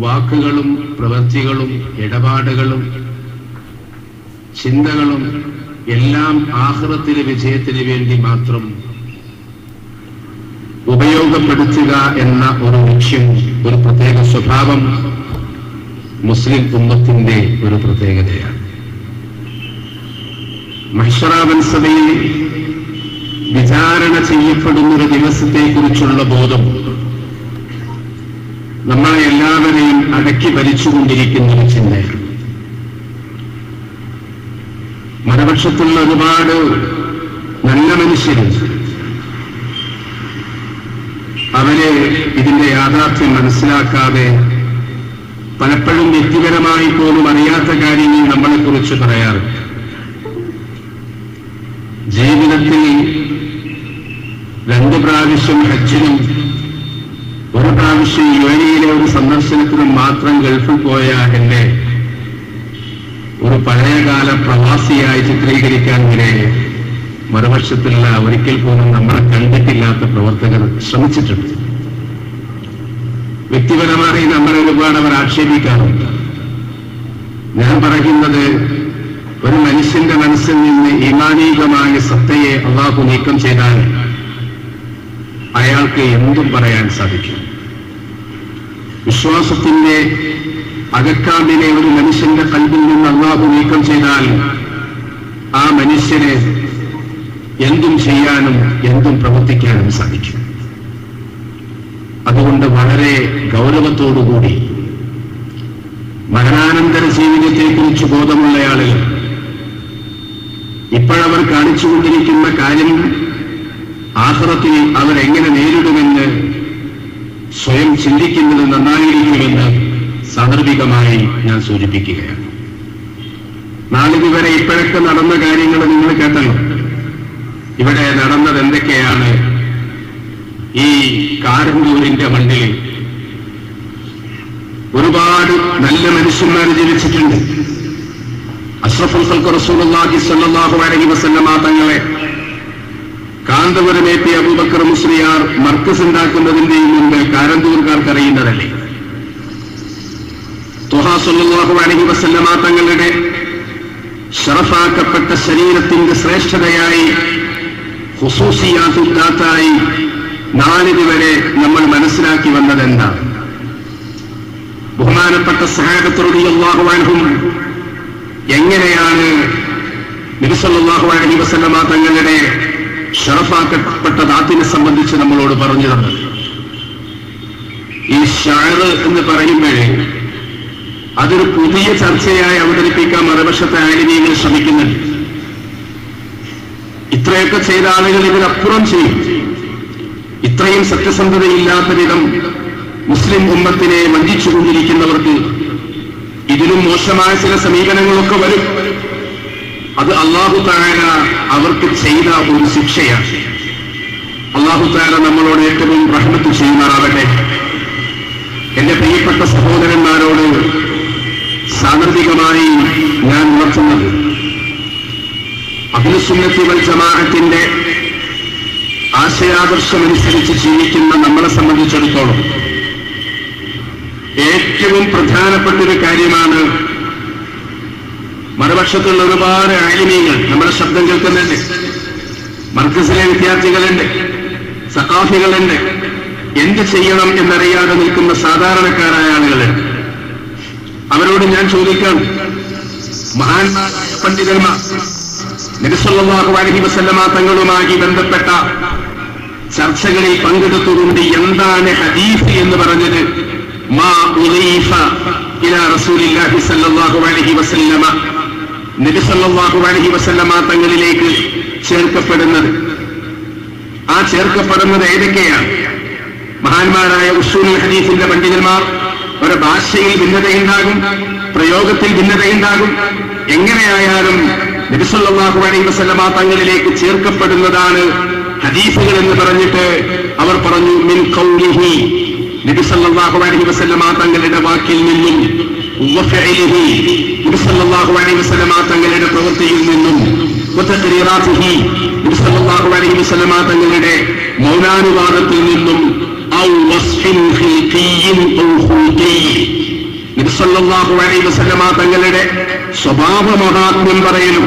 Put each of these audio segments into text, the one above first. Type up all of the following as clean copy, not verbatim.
വാക്കുകളും പ്രവൃത്തികളും ഇടപാടുകളും ചിന്തകളും എല്ലാം ആഖിറത്തിലെ വിജയത്തിന് വേണ്ടി മാത്രം ഉപയോഗപ്പെടുത്തുക എന്ന ഒരു ലക്ഷ്യം, ഒരു പ്രത്യേക സ്വഭാവം മുസ്ലിം ഉമ്മത്തിന്റെ ഒരു പ്രത്യേകതയാണ്. മഹ്ശറ സഭയിൽ വിചാരണ ചെയ്യപ്പെടുന്നൊരു ദിവസത്തെക്കുറിച്ചുള്ള ബോധം നമ്മളെ എല്ലാവരെയും അടക്കി ഭരിച്ചുകൊണ്ടിരിക്കുന്ന ഒരു ചിന്തയാണ്. മറുപക്ഷത്തുള്ള ഒരുപാട് നല്ല മനുഷ്യരുണ്ട്. അവര് ഇതിന്റെ യാഥാർത്ഥ്യം മനസ്സിലാക്കാതെ പലപ്പോഴും വ്യക്തിപരമായി പോലും അറിയാത്ത കാര്യങ്ങൾ നമ്മളെക്കുറിച്ച് പറയാറുണ്ട്. ജീവിതത്തിൽ 2 പ്രാവശ്യം ഹജ്ജിനും 1 പ്രാവശ്യം യുഎഇയിലെ ഒരു സന്ദർശനത്തിനും മാത്രം ഗൾഫിൽ പോയ എന്നെ ഒരു പഴയകാല പ്രവാസിയായി ചിത്രീകരിക്കാൻ വരെ മറുപക്ഷത്തുള്ള ഒരിക്കൽ പോലും നമ്മളെ കണ്ടിട്ടില്ലാത്ത പ്രവർത്തകർ ശ്രമിച്ചിട്ടുണ്ട്. വ്യക്തിപരമായി നമ്മളെ ഒരുപാട് അവർ ആക്ഷേപിക്കാറുണ്ട്. ഞാൻ പറയുന്നത്, ഒരു മനുഷ്യന്റെ മനസ്സിൽ നിന്ന് ഈമാനീകമായ സത്തയെ അള്ളാഹു നീക്കം ചെയ്താൽ അയാൾക്ക് എന്തും പറയാൻ സാധിക്കും. വിശ്വാസത്തിന്റെ അകക്കാമ്പിനെ ഒരു മനുഷ്യന്റെ കൽബിൽ നിന്ന് അള്ളാഹു നീക്കം ചെയ്താൽ ആ മനുഷ്യനെ എന്തും ചെയ്യാനും എന്തും പ്രവർത്തിക്കാനും സാധിക്കും. അതുകൊണ്ട് വളരെ ഗൗരവത്തോടുകൂടി മരണാനന്തര ജീവിതത്തെക്കുറിച്ച് ബോധമുള്ള ആളുകൾ ഇപ്പോഴവർ കാണിച്ചുകൊണ്ടിരിക്കുന്ന കാര്യം ആഖിറത്തിൽ അവരെങ്ങനെ നേരിടുമെന്ന് സ്വയം ചിന്തിക്കുന്നത് നന്നായിരിക്കുമെന്ന് സാന്ദർഭികമായി ഞാൻ സൂചിപ്പിക്കുകയാണ്. നാളിതുവരെ ഇപ്പോഴൊക്കെ നടന്ന കാര്യങ്ങൾ നിങ്ങൾ കേട്ടല്ലോ. ഇവിടെ നടന്നത് എന്തൊക്കെയാണ്? ഈ കാരന്തൂരിന്റെ മണ്ണിൽ ഒരുപാട് നല്ല മനുഷ്യന്മാർ ജീവിച്ചിട്ടുണ്ട്. അഷ്റഫുൽ ഖൽഖ് റസൂലുള്ളാഹി സ്വല്ലല്ലാഹു അലൈഹി വസല്ലമ തങ്ങളെ കാന്തപുരം എ.പി. അബൂബക്കർ മുസ്ലിയാർ മർക്കസ് ഉണ്ടാക്കുന്നതിന്റെയും മുമ്പ് കാരന്തൂർക്കാർക്ക് അറിയുന്നതല്ലേ. ത്വഹ സ്വല്ലല്ലാഹു അലൈഹി വസല്ലമ തങ്ങളുടെ ശറഫാക്കപ്പെട്ട ശരീരത്തിന്റെ ശ്രേഷ്ഠതയായി ഖുസൂസിയാത്തായി നാളിതുവരെ നമ്മൾ മനസ്സിലാക്കി വന്നതെന്താണ്? ബഹുമാനപ്പെട്ട സഹാബത്ത് റളിയല്ലാഹു അൻഹും എങ്ങനെയാണ് നബി സല്ലല്ലാഹു അലൈഹി വസല്ലമ തങ്ങളുടെ ശറഫാക്കപ്പെട്ട ദാത്തിനെ സംബന്ധിച്ച് നമ്മളോട് പറഞ്ഞു തന്നത്? ഈ ഷഅർ എന്ന് പറയുമ്പോഴേ അതൊരു പുതിയ ചർച്ചയായി അവതരിപ്പിക്കാൻ മറുപക്ഷത്തെ ആലിമീങ്ങൾ ശ്രമിക്കുന്നുണ്ട്. ഇത്രയൊക്കെ ചെയ്ത ആളുകൾ ഇതിനപ്പുറം ചെയ്യും. ഇത്രയും സത്യസന്ധതയില്ലാത്ത വിധം മുസ്ലിം ഉമ്മത്തിനെ വഞ്ചിച്ചുകൊണ്ടിരിക്കുന്നവർക്ക് ഇതിലും മോശമായ ചില സമീപനങ്ങളൊക്കെ വരും. അത് അല്ലാഹു തആല അവർക്ക് ചെയ്ത ഒരു ശിക്ഷയാണ്. അല്ലാഹു തആല നമ്മളോട് ഏറ്റവും റഹ്മത്ത് ചെയ്യുമാറാവട്ടെ. എന്റെ പ്രിയപ്പെട്ട സഹോദരന്മാരോട് സാന്ദർഭികമായി ഞാൻ ഉണർത്തുന്നത്, അഹ്ലുസുന്നത്തി വൽ ജമാഅത്തിന്റെ ആശയാദർശമനുസരിച്ച് ജീവിക്കുന്ന നമ്മളെ സംബന്ധിച്ചിടത്തോളം ഏറ്റവും പ്രധാനപ്പെട്ടൊരു കാര്യമാണ്, മറുപക്ഷത്തുള്ള ഒരുപാട് ആലിമീങ്ങൾ നമ്മുടെ ശബ്ദം കേൾക്കുന്നുണ്ട്. മർക്കസിലെ വിദ്യാർത്ഥികളുണ്ട്, സഖാഫികളുണ്ട്, എന്ത് ചെയ്യണം എന്നറിയാതെ നിൽക്കുന്ന സാധാരണക്കാരായ ആളുകളുണ്ട്. അവരോട് ഞാൻ ചോദിക്കാം, മഹാന്മാരായ പണ്ഡിതന്മാർ നബി സല്ലല്ലാഹു അലൈഹി വസല്ലമ തങ്ങളുമായി ബന്ധപ്പെട്ട ചർച്ചകളിൽ പങ്കെടുത്തുകൊണ്ട് എന്താണ് ഹദീസ് എന്ന് പറഞ്ഞത്? മാ ഉളീഫ ഇലാ റസൂലില്ലാഹി സല്ലല്ലാഹു അലൈഹി വസല്ലമ, നബി സല്ലല്ലാഹു അലൈഹി വസല്ലമ തങ്ങളിലേക്ക് ചേർക്കപ്പെടുന്നത്. ആ ചേർക്കപ്പെടുന്നത് ഏതൊക്കെയാണ്? മഹാന്മാരായ ഉസൂലുൽ ഹദീസിന്റെ പണ്ഡിതന്മാർ ഒരു ഭാഷയിൽ ഭിന്നതയുണ്ടാകും, പ്രയോഗത്തിൽ ഭിന്നതയുണ്ടാകും. എങ്ങനെയായാലും നബി സല്ലല്ലാഹു അലൈഹി വസല്ലമ തങ്ങളിലേക്ക് ചേർക്കപ്പെടുന്നതാണ് ഹദീസുകൾ എന്ന് പറഞ്ഞിട്ട് അവർ പറഞ്ഞു, മിൻ ഖൗലിഹി, നബി സല്ലല്ലാഹു അലൈഹി വസല്ലമ തങ്ങളുടെ വാക്കിൽ നിന്നും, വഫഇലിഹി, നബി സല്ലല്ലാഹു അലൈഹി വസല്ലമ തങ്ങളുടെ പ്രവൃത്തിയിൽ നിന്നും, വതഖരീറാതിഹി, നബി സല്ലല്ലാഹു അലൈഹി വസല്ലമ തങ്ങളുടെ മൗനാനുവാദത്തിൽ നിന്നും, ഔ വസ്ഫിൻ ഖിൽഖിയ്യിൻ ഔ ഖുൽഖി, സല്ലല്ലാഹു അലൈഹി വസല്ലമ തങ്ങളുടെ സ്വഭാവ മഹാത്മ്യം പറയലും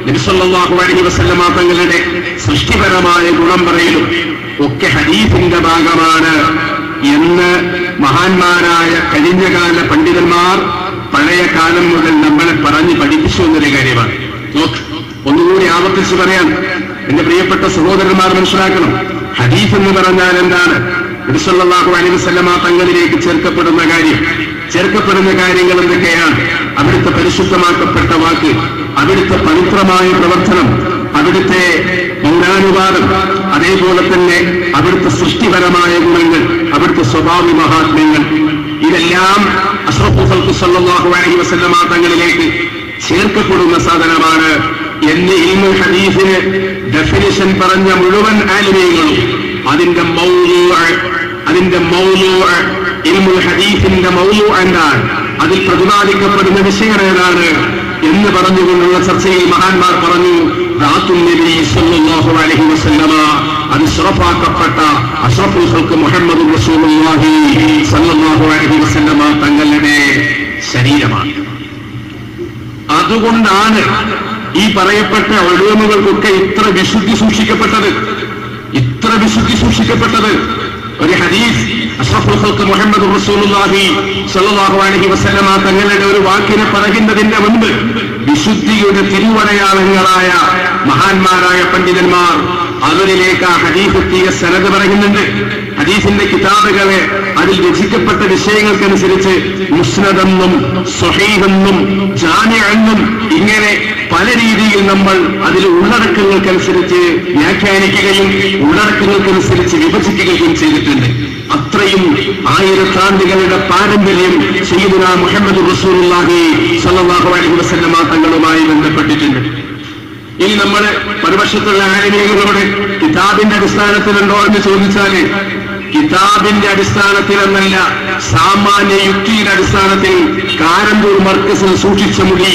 നബി സല്ലല്ലാഹു അലൈഹി വസല്ലമ തങ്ങളുടെ സൃഷ്ടിപരമായ ഗുണം പറയലും ഒക്കെ ഹദീസിന്റെ ഭാഗമാണ് എന്ന് മഹാന്മാരായ കഴിഞ്ഞകാല പണ്ഡിതന്മാർ പഴയ കാലം മുതൽ നമ്മളെ പറഞ്ഞ് പഠിപ്പിച്ചു എന്നൊരു കാര്യമാണ്. ഒന്നുകൂടി ആവർത്തിച്ച് പറയാൻ എന്റെ പ്രിയപ്പെട്ട സഹോദരന്മാർ മനസ്സിലാക്കണം. ഹദീസ് എന്ന് പറഞ്ഞാൽ എന്താണ്? നബി സല്ലല്ലാഹു അലൈഹി വസല്ലമ തങ്ങളിലേക്ക് ചേർക്കപ്പെടുന്ന കാര്യങ്ങൾ എന്തൊക്കെയാണ്? അവിടുത്തെ പരിശുദ്ധമാക്കപ്പെട്ട വാക്ക്, അവിടുത്തെ പവിത്രമായ പ്രവർത്തനം, അവിടുത്തെ മൗനാനുവാദം, അതേപോലെ തന്നെ അവിടുത്തെ സൃഷ്ടിപരമായ ഗുണങ്ങൾ, അവിടുത്തെ സ്വഭാവി മഹാത്മ്യങ്ങൾ, ഇതെല്ലാം അഷ്റഫുൽ ഖൽഖ് സല്ലല്ലാഹു അലൈഹി വസല്ലമ തങ്ങളിലേക്ക് ചേർക്കപ്പെടുന്ന സാധനമാണ് എന്ന് ഇൽമുൽ ഹദീസിന് ഡെഫിനിഷൻ പറഞ്ഞ മുഴുവൻ ആലിമീങ്ങളും അതിന്റെ മൗലൂഅ് ഇൽമുൽ ഹദീസിന്റെ മൗലൂഅ് എന്താണ്, അതിൽ പ്രതിപാദിക്കപ്പെടുന്ന വിഷയം ഏതാണ് എന്ന് പറഞ്ഞുകൊണ്ടുള്ള ചർച്ചയിൽ മഹാന്മാർ പറഞ്ഞു, ദാത്തുൻ നബി സല്ലല്ലാഹു അലൈഹി വസല്ലമ, അത് ശറഫാക്കപ്പെട്ട അഷ്റഫുൽ ഖൽഖ് മുഹമ്മദ് റസൂലുള്ളാഹി സല്ലല്ലാഹു അലൈഹി വസല്ലമ തങ്ങളുടെ ശരീരമാണ്. അതുകൊണ്ടാണ് ഈ പറയപ്പെട്ട ഉലൂമുകൾക്കൊക്കെ ഇത്ര വിശുദ്ധി സൂക്ഷിക്കപ്പെട്ടത്. ഒരു ഹദീസ് അഷ്റഫുൽ ഖൽഖ് മുഹമ്മദ് റസൂലുള്ളാഹി സ്വല്ലല്ലാഹു അലൈഹി വസല്ലമ തങ്ങളുടെ ഒരു വാക്കിനെ പറയുന്നതിന്റെ മുൻപ് വിശുദ്ധിയുടെ തിരുവടയാളങ്ങളായ മഹാന്മാരായ പണ്ഡിതന്മാർ അവരിലേക്ക് ആ ഹദീസ് എത്തിയ സനദ് പറയുന്നുണ്ട്. ഹദീസിന്റെ കിതാബുകളെ അതിൽ രചിക്കപ്പെട്ട വിഷയങ്ങൾക്കനുസരിച്ച് മുസ്നദെന്നും സ്വഹീഹെന്നും ജാമിഅെന്നും ഇങ്ങനെ പല രീതിയിൽ നമ്മൾ അതിൽ ഉള്ളടക്കങ്ങൾക്കനുസരിച്ച് വ്യാഖ്യാനിക്കുകയും ഉള്ളടക്കങ്ങൾക്കനുസരിച്ച് വിഭജിക്കുകയും ചെയ്തിട്ടുണ്ട്. അത്രയും ആയിരത്താണ്ടുകളുടെ പാരമ്പര്യം സയ്യിദുനാ മുഹമ്മദ് റസൂലുള്ളാഹി സ്വല്ലല്ലാഹു അലൈഹി വസല്ലമ തങ്ങളുമായി ബന്ധപ്പെട്ടിട്ടുണ്ട്. ഇനി നമ്മള് മറുപക്ഷത്തുള്ള ആലിമീങ്ങളോട് കിതാബിന്റെ അടിസ്ഥാനത്തിലുണ്ടോ എന്ന് ചോദിച്ചാല്, കിതാബിന്റെ അടിസ്ഥാനത്തിലെന്നല്ല, സാമാന്യ യുക്തിയുടെ അടിസ്ഥാനത്തിൽ കാരന്തൂർ മർക്കസിൽ സൂക്ഷിച്ച മുടി,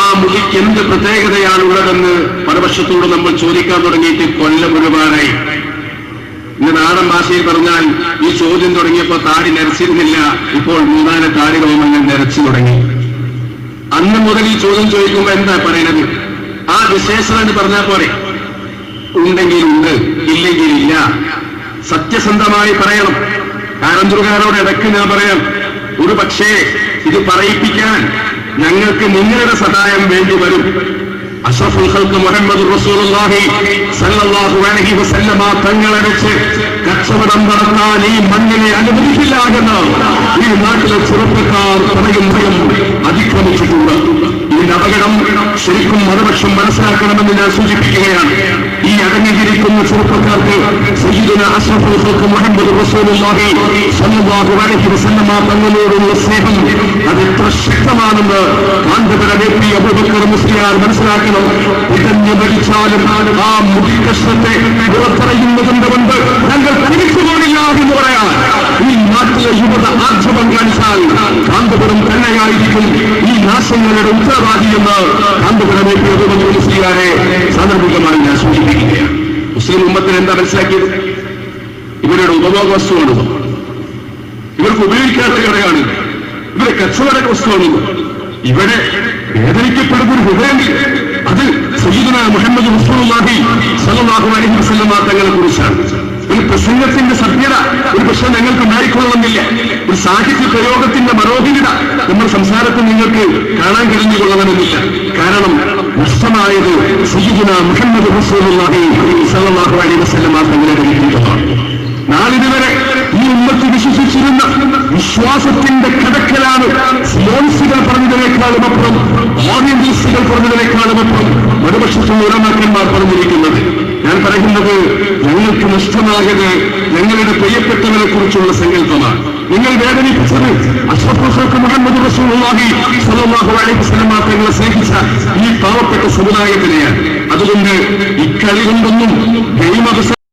ആ മുടിക്ക് എന്ത് പ്രത്യേകതയാണുള്ളതെന്ന് മറുപക്ഷത്തോട് നമ്മൾ ചോദിക്കാൻ തുടങ്ങിയിട്ട് കൊല്ലം ഒരുപാടായി. ഇന്ന് നാടൻ ഭാഷയിൽ പറഞ്ഞാൽ ഈ ചോദ്യം തുടങ്ങിയപ്പോൾ താടി നരച്ചിരുന്നില്ല, ഇപ്പോൾ 3-4 താടി രോമങ്ങൾ നരച്ചു തുടങ്ങി. അന്ന് മുതൽ ഈ ചോദ്യം ചോദിക്കുമ്പോൾ എന്താ പറയുന്നത്? ആ വിശേഷണം എന്ന് പറഞ്ഞാൽ പോരെ, ഉണ്ടെങ്കിൽ ഉണ്ട്, ഇല്ലെങ്കിൽ ഇല്ല. സത്യസന്ധമായി പറയണം. കാരന്തൂർകാരോട് ഇടയ്ക്ക് ഞാൻ പറയാം, ഒരു പക്ഷേ ഇത് പറയിപ്പിക്കാൻ ഞങ്ങൾക്ക് നിങ്ങളുടെ സഹായം വേണ്ടി വരും. അഷ്റഫുൽ ഖൽഖ് മുഹമ്മദ് റസൂലുള്ളാഹി സല്ലല്ലാഹു അലൈഹി വസല്ലമ തങ്ങളടച്ച് കച്ചവടം നടത്താൻ ഈ മണ്ണിനെ അനുവദിക്കില്ല എന്ന് ഈ നാട്ടിലെ ചെറുപ്പക്കാർ പറയുമ്പോഴും അതിക്രമിച്ചിട്ടുണ്ട്. ഇതിന്റെ അപകടം ശരിക്കും മറുപക്ഷം മനസ്സിലാക്കണമെന്ന് ഞാൻ സൂചിപ്പിക്കുകയാണ്. ഈ അടങ്ങിയിരിക്കുന്ന ചെറുപ്പക്കാർക്ക് സയ്യിദുനാ അഷ്റഫുൽ ഖൽഖ് മുഹമ്മദ് റസൂലുള്ളാഹി സല്ലല്ലാഹു അലൈഹി വസല്ലമ തങ്ങളോടുള്ള സ്നേഹം അത് എത്ര ശക്തമാണെന്ന് കാന്തപുര വ്യക്തി അബൂബക്കർ മുസ്ലിയാർ മനസ്സിലാക്കണം. ഇതഞ്ഞു മരിച്ചാലും ആ മുടിക്കഷ്ണത്തെ പുറത്തറിയുന്നതിന്റെ മുൻപ് ഞങ്ങൾ തനിച്ചു പോണില്ല എന്ന് പറയാൻ ഈ നാട്ടിലെ യുവത ആർജവം കാണിച്ചാൽ കാന്തപുരം തന്നെയായിരിക്കും ഈ നാശങ്ങളുടെ ഉത്തരവാദിയെന്ന് കാന്തപുര വ്യക്തി അബൂബക്കർ മുസ്ലിയാരെ സാന്ദർഭികമായി ഞാൻ സൂചിപ്പിക്കുകയാണ്. മുസ്ലിം ഉമ്മത്തിന് എന്താ മനസ്സിലാക്കിയത്? ഇവരുടെ ഉപഭോഗ വസ്തുവാണ്, ഇവർക്ക് ഉപയോഗിക്കാത്ത കടയാണ്, ഇവരെ കച്ചവട വസ്തുവാണ്. ഇവിടെ വേദനിക്കപ്പെടുന്ന ഒരു ഹൃദയം, അത് സയ്യിദുനാ മുഹമ്മദ് റസൂലുള്ളാഹി സ്വല്ലല്ലാഹു അലൈഹി വസല്ലമ തങ്ങളെ കുറിച്ചാണ്. ഒരു പ്രസംഗത്തിന്റെ സഭ്യത ഒരു പക്ഷേ ഞങ്ങൾക്ക് ഉണ്ടായിക്കൊള്ളണമെന്നില്ല. ഒരു സാഹിത്യ പ്രയോഗത്തിന്റെ മനോഹരിത നമ്മുടെ സംസാരത്തിൽ നിങ്ങൾക്ക് കാണാൻ കഴിഞ്ഞുകൊള്ളണമെന്നില്ല. കാരണം നഷ്ടമായത് സയ്യിദുനാ മുഹമ്മദ് റസൂലുള്ളാഹി സ്വല്ലല്ലാഹു അലൈഹി വസല്ലമ തങ്ങളുടെ വ്യക്തിത്വമാണ്. നാളിതുവരെ ഈ ഉമ്മത്ത് വിശ്വസിച്ചിരുന്ന വിശ്വാസത്തിന്റെ കടക്കലാണ് സിയോണിസ്റ്റുകൾ പറഞ്ഞതിനേക്കാളും അപ്പുറം, ഓറിയന്റലിസ്റ്റുകൾ പറഞ്ഞതിനേക്കാളും അപ്പുറം മറുപക്ഷത്തുള്ള ഉലമാക്കന്മാർ പറഞ്ഞിരിക്കുന്നത്. ഞാൻ പറയുന്നത് ഞങ്ങൾക്ക് നഷ്ടമായത് ഞങ്ങളുടെ പ്രിയപ്പെട്ടവരെ കുറിച്ചുള്ള സങ്കല്പമാണ്. നിങ്ങൾ വേദനിപ്പിച്ചത് അഷ്റഫുൽ ഖൽഖ് മുഹമ്മദ് റസൂലുള്ളാഹി സ്വല്ലല്ലാഹു അലൈഹി വസല്ലമ തങ്ങളെ സ്നേഹിച്ച ഈ പാവപ്പെട്ട സമുദായത്തിനെയാണ്. അതുകൊണ്ട് ഇക്കളി കൊണ്ടൊന്നും